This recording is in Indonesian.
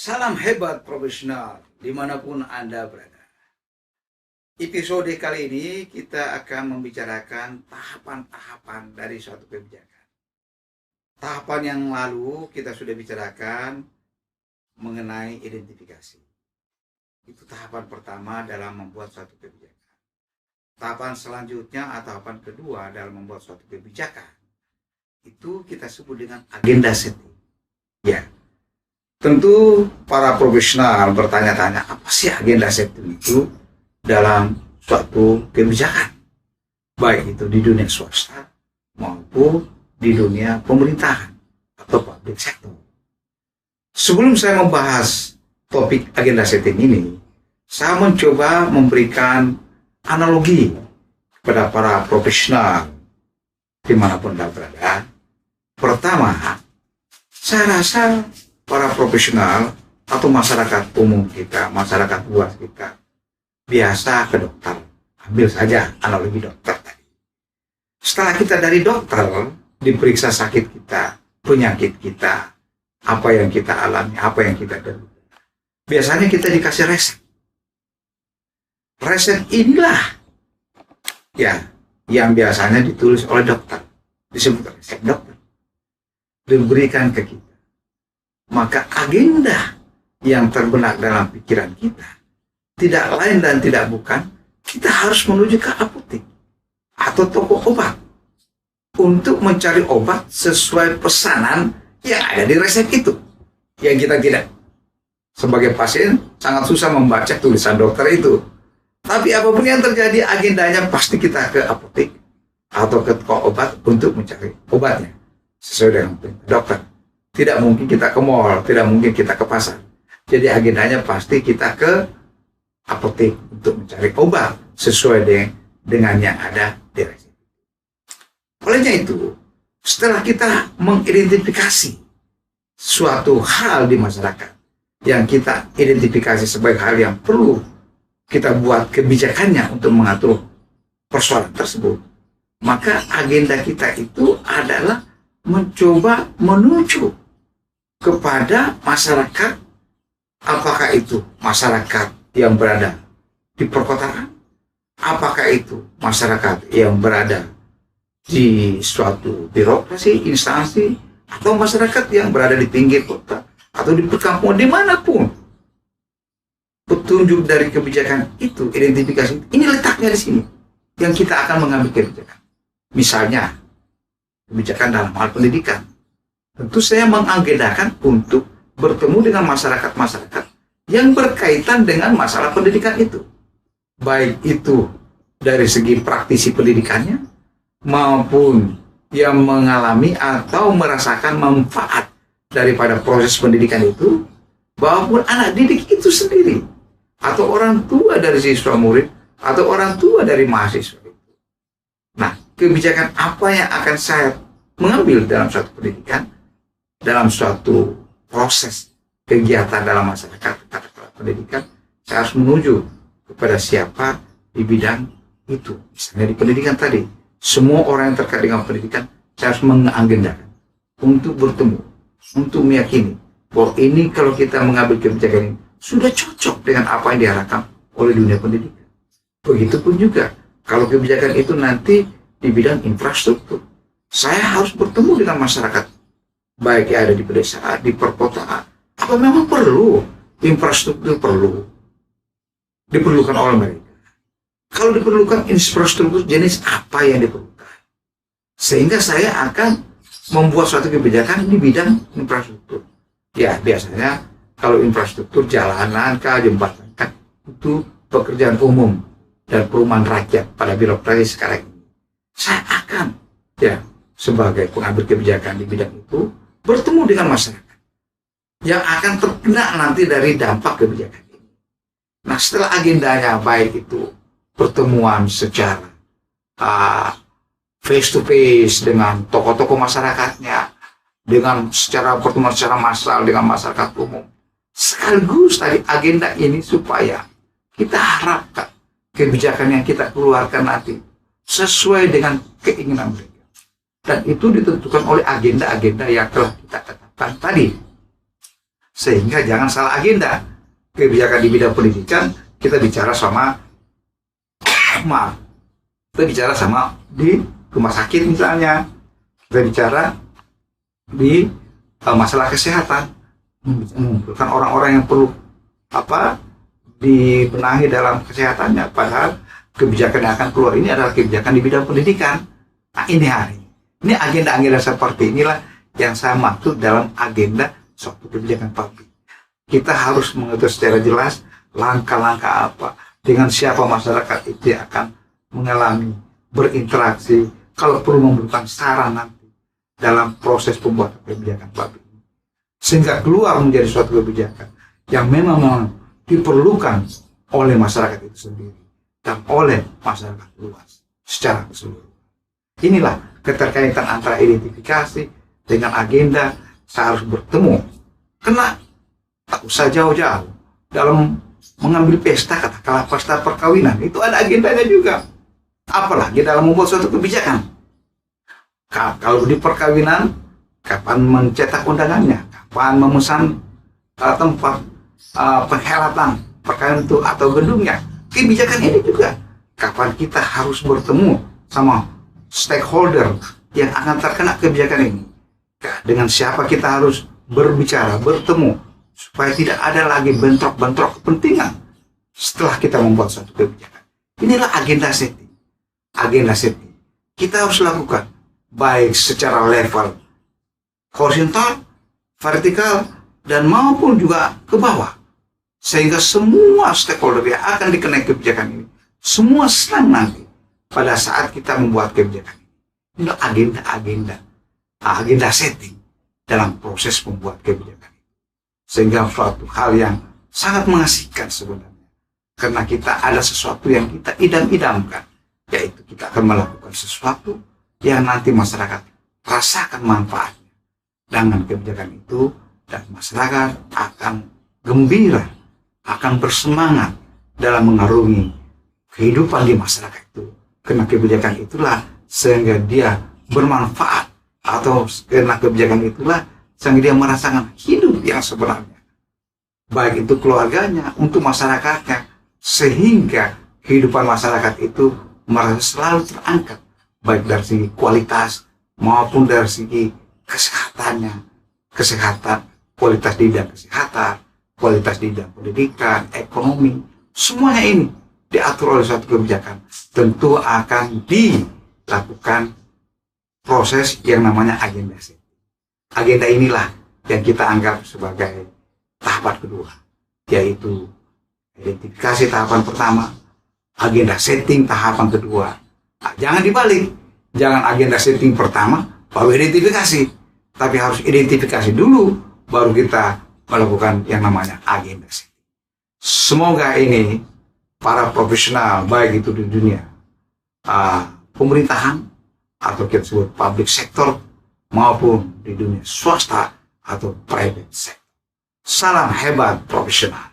Salam hebat profesional dimanapun Anda berada. Episode kali ini kita akan membicarakan tahapan-tahapan dari suatu kebijakan. Tahapan yang lalu kita sudah bicarakan mengenai identifikasi. Itu tahapan pertama dalam membuat suatu kebijakan. Tahapan selanjutnya atau tahapan kedua dalam membuat suatu kebijakan, itu kita sebut dengan agenda setting. Ya. Tentu para profesional bertanya-tanya, apa sih agenda setting itu dalam suatu kebijakan? Baik itu di dunia swasta maupun di dunia pemerintahan atau public sector. Sebelum saya membahas topik agenda setting ini, saya mencoba memberikan analogi kepada para profesional dimanapun Anda berada. Pertama, saya rasa para profesional atau masyarakat umum kita, masyarakat luas kita, biasa ke dokter. Ambil saja analogi dokter tadi. Setelah kita dari dokter, diperiksa sakit kita, penyakit kita, apa yang kita alami, apa yang kita derita. Biasanya kita dikasih resep. Resep inilah ya yang biasanya ditulis oleh dokter. Disebut resep dokter. Diberikan ke kita. Maka agenda yang terbenak dalam pikiran kita tidak lain dan tidak bukan kita harus menuju ke apotek atau toko obat untuk mencari obat sesuai pesanan yang ada di resep itu. Yang kita tidak, sebagai pasien, sangat susah membaca tulisan dokter itu. Tapi apapun yang terjadi, agendanya pasti kita ke apotek atau ke toko obat untuk mencari obatnya sesuai dengan perintah dokter. Tidak mungkin kita ke mall, tidak mungkin kita ke pasar. Jadi agendanya pasti kita ke apotek untuk mencari obat sesuai dengan yang ada di resep. Olehnya itu, setelah kita mengidentifikasi suatu hal di masyarakat yang kita identifikasi sebagai hal yang perlu kita buat kebijakannya untuk mengatur persoalan tersebut, maka agenda kita itu adalah mencoba menuju kepada masyarakat, apakah itu masyarakat yang berada di perkotaan, apakah itu masyarakat yang berada di suatu birokrasi, instansi, atau masyarakat yang berada di pinggir kota, atau di perkampungan, dimanapun. Petunjuk dari kebijakan itu, identifikasi, ini letaknya di sini, yang kita akan mengambil kebijakan. Misalnya, kebijakan dalam hal pendidikan. Tentu saya mengagendakan untuk bertemu dengan masyarakat-masyarakat yang berkaitan dengan masalah pendidikan itu. Baik itu dari segi praktisi pendidikannya, maupun yang mengalami atau merasakan manfaat daripada proses pendidikan itu, maupun anak didik itu sendiri, atau orang tua dari siswa murid, atau orang tua dari mahasiswa itu. Nah, kebijakan apa yang akan saya mengambil dalam suatu pendidikan, dalam suatu proses kegiatan dalam masyarakat katakanlah pendidikan, saya harus menuju kepada siapa di bidang itu. Misalnya di pendidikan tadi, semua orang yang terkait dengan pendidikan, saya harus mengagendakan untuk bertemu, untuk meyakini bahwa ini kalau kita mengambil kebijakan ini sudah cocok dengan apa yang diharapkan oleh dunia pendidikan. Begitupun juga kalau kebijakan itu nanti di bidang infrastruktur, saya harus bertemu dengan masyarakat, baik yang ada di pedesaan, di perkotaan. Apa memang perlu infrastruktur diperlukan oleh mereka? Kalau diperlukan infrastruktur jenis apa yang diperlukan? Sehingga saya akan membuat suatu kebijakan di bidang infrastruktur. Ya, biasanya kalau infrastruktur jalanan, jembatan, itu pekerjaan umum dan perumahan rakyat pada birokrasi sekarang ini. Saya akan sebagai pengambil kebijakan di bidang itu bertemu dengan masyarakat yang akan terkena nanti dari dampak kebijakan ini. Nah, setelah agendanya baik itu pertemuan secara face to face dengan tokoh-tokoh masyarakatnya, dengan pertemuan secara massal dengan masyarakat umum, sekaligus tadi agenda ini supaya kita harapkan kebijakan yang kita keluarkan nanti sesuai dengan keinginan mereka. Dan itu ditentukan oleh agenda-agenda yang telah kita tetapkan tadi. Sehingga jangan salah agenda. Kebijakan di bidang pendidikan, kita bicara sama, maaf, kita bicara sama di rumah sakit misalnya, kita bicara di masalah kesehatan, mengumpulkan orang-orang yang perlu dibenahi dalam kesehatannya, padahal kebijakan yang akan keluar ini adalah kebijakan di bidang pendidikan. Nah, ini agenda-agenda seperti inilah yang saya maksud dalam agenda suatu kebijakan publik. Kita harus mengetahui secara jelas langkah-langkah apa, dengan siapa masyarakat itu akan mengalami, berinteraksi, kalau perlu memberikan saran nanti dalam proses pembuatan kebijakan publik. Sehingga keluar menjadi suatu kebijakan yang memang diperlukan oleh masyarakat itu sendiri dan oleh masyarakat luas secara keseluruhan. Inilah keterkaitan antara identifikasi dengan agenda. Saya harus bertemu, karena tak usah jauh-jauh dalam mengambil pesta, katakanlah pesta perkawinan, itu ada agendanya juga. Apalagi dalam membuat suatu kebijakan. Kalau di perkawinan, kapan mencetak undangannya, kapan memesan tempat perhelatan perkawinan itu atau gedungnya. Kebijakan ini juga kapan kita harus bertemu sama stakeholder yang akan terkena kebijakan ini. Dengan siapa kita harus berbicara, bertemu, supaya tidak ada lagi bentrok-bentrok kepentingan setelah kita membuat suatu kebijakan. Inilah agenda setting. Agenda setting kita harus lakukan baik secara level horizontal, vertikal, dan maupun juga ke bawah, sehingga semua stakeholder yang akan dikenai kebijakan ini semua senang nanti pada saat kita membuat kebijakan ini. Inilah agenda setting dalam proses membuat kebijakan. Sehingga suatu hal yang sangat mengasihkan sebenarnya. Karena kita ada sesuatu yang kita idam-idamkan. Yaitu kita akan melakukan sesuatu yang nanti masyarakat rasakan manfaatnya. Dengan kebijakan itu, dan masyarakat akan gembira, akan bersemangat dalam mengarungi kehidupan di masyarakat itu. Karena kebijakan itulah sehingga dia bermanfaat. Atau karena kebijakan itulah sehingga dia merasakan hidup yang sebenarnya, baik itu keluarganya, untuk masyarakatnya, sehingga kehidupan masyarakat itu merasa selalu terangkat, baik dari segi kualitas maupun dari segi kesehatannya, kualitas di bidang kesehatan, kualitas di bidang pendidikan, ekonomi, semuanya ini diatur oleh suatu kebijakan. Tentu akan dilakukan proses yang namanya agenda setting. Agenda inilah yang kita anggap sebagai tahapan kedua, yaitu identifikasi tahapan pertama, agenda setting tahapan kedua. Nah, jangan dibalik, jangan agenda setting pertama baru identifikasi, tapi harus identifikasi dulu baru kita melakukan yang namanya agenda setting. Semoga ini para profesional, baik itu di dunia pemerintahan atau kita sebut public sector, maupun di dunia swasta atau private sector. Salam hebat profesional.